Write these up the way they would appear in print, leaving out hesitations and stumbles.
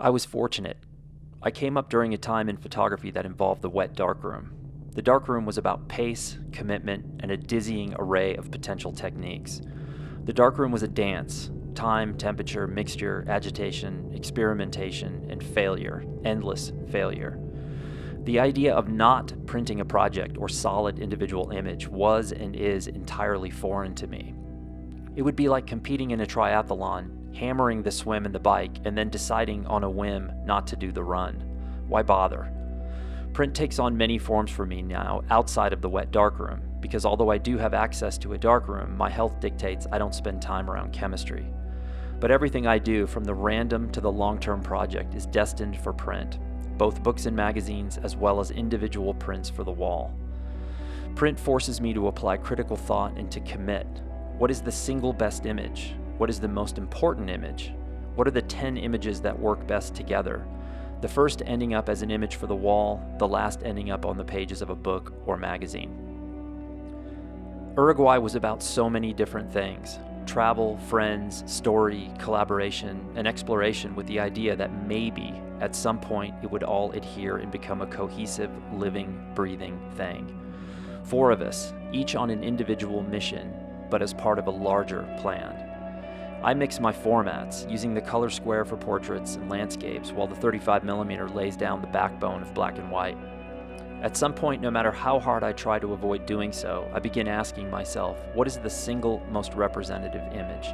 I was fortunate. I came up during a time in photography that involved the wet darkroom. The darkroom was about pace, commitment, and a dizzying array of potential techniques. The darkroom was a dance: time, temperature, mixture, agitation, experimentation, and failure, endless failure. The idea of not printing a project or solid individual image was and is entirely foreign to me. It would be like competing in a triathlon, hammering the swim and the bike, and then deciding on a whim not to do the run. Why bother? Print takes on many forms for me now outside of the wet darkroom, because although I do have access to a darkroom, my health dictates I don't spend time around chemistry. But everything I do, from the random to the long-term project, is destined for print, both books and magazines as well as individual prints for the wall. Print forces me to apply critical thought and to commit. What is the single best image? What is the most important image? What are the 10 images that work best together? The first ending up as an image for the wall, the last ending up on the pages of a book or magazine. Uruguay was about so many different things: travel, friends, story, collaboration, and exploration, with the idea that maybe at some point it would all adhere and become a cohesive, living, breathing thing. 4 of us, each on an individual mission, but as part of a larger plan. I mix my formats, using the color square for portraits and landscapes, while the 35mm lays down the backbone of black and white. At some point, no matter how hard I try to avoid doing so, I begin asking myself, what is the single most representative image?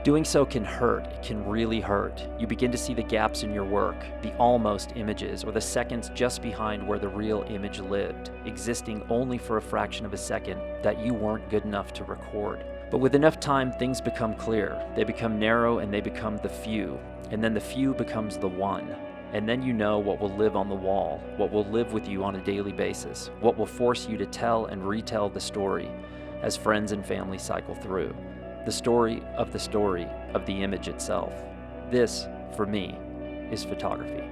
Doing so can hurt. It can really hurt. You begin to see the gaps in your work, the almost images, or the seconds just behind where the real image lived, existing only for a fraction of a second that you weren't good enough to record. But with enough time, things become clear. They become narrow and they become the few. And then the few becomes the one. And then you know what will live on the wall, what will live with you on a daily basis, what will force you to tell and retell the story as friends and family cycle through. The story of the image itself. This, for me, is photography.